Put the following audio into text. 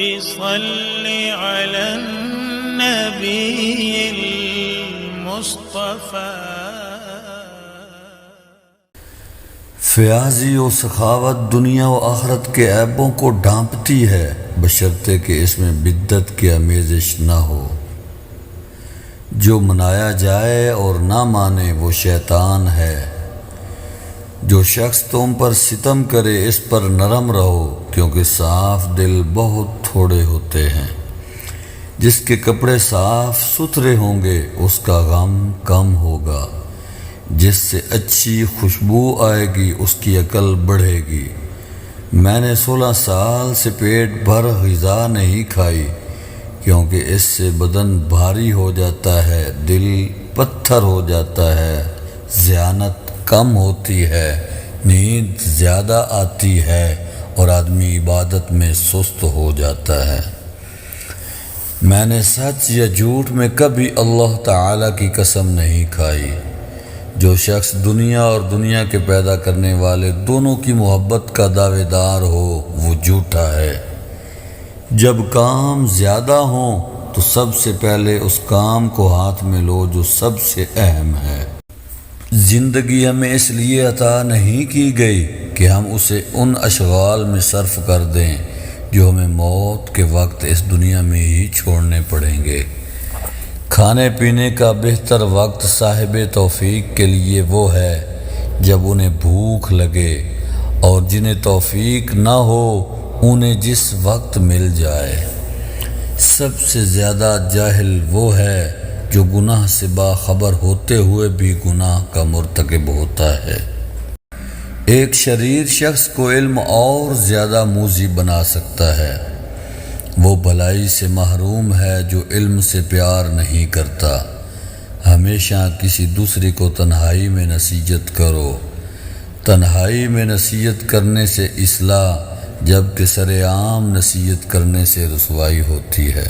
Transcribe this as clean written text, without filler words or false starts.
صل على النبي المصطفى. فیاضی و سخاوت دنیا و آخرت کے عیبوں کو ڈھانپتی ہے، بشرطے کہ اس میں بدعت کی آمیزش نہ ہو۔ جو منایا جائے اور نہ مانے وہ شیطان ہے۔ جو شخص تم پر ستم کرے اس پر نرم رہو، کیونکہ صاف دل بہت تھوڑے ہوتے ہیں۔ جس کے کپڑے صاف ستھرے ہوں گے اس کا غم کم ہوگا، جس سے اچھی خوشبو آئے گی اس کی عقل بڑھے گی۔ میں نے 16 سال سے پیٹ بھر غذا نہیں کھائی، کیونکہ اس سے بدن بھاری ہو جاتا ہے، دل پتھر ہو جاتا ہے، ذہانت کم ہوتی ہے، نیند زیادہ آتی ہے اور آدمی عبادت میں سست ہو جاتا ہے۔ میں نے سچ یا جھوٹ میں کبھی اللہ تعالیٰ کی قسم نہیں کھائی۔ جو شخص دنیا اور دنیا کے پیدا کرنے والے دونوں کی محبت کا دعوے دار ہو وہ جھوٹا ہے۔ جب کام زیادہ ہوں تو سب سے پہلے اس کام کو ہاتھ میں لو جو سب سے اہم ہے۔ زندگی ہمیں اس لیے عطا نہیں کی گئی کہ ہم اسے ان اشغال میں صرف کر دیں جو ہمیں موت کے وقت اس دنیا میں ہی چھوڑنے پڑیں گے۔ کھانے پینے کا بہتر وقت صاحب توفیق کے لیے وہ ہے جب انہیں بھوک لگے، اور جنہیں توفیق نہ ہو انہیں جس وقت مل جائے۔ سب سے زیادہ جاہل وہ ہے جو گناہ سے باخبر ہوتے ہوئے بھی گناہ کا مرتکب ہوتا ہے۔ ایک شریر شخص کو علم اور زیادہ موذی بنا سکتا ہے۔ وہ بھلائی سے محروم ہے جو علم سے پیار نہیں کرتا۔ ہمیشہ کسی دوسرے کو تنہائی میں نصیحت کرو۔ تنہائی میں نصیحت کرنے سے اصلاح، جبکہ سر عام نصیحت کرنے سے رسوائی ہوتی ہے۔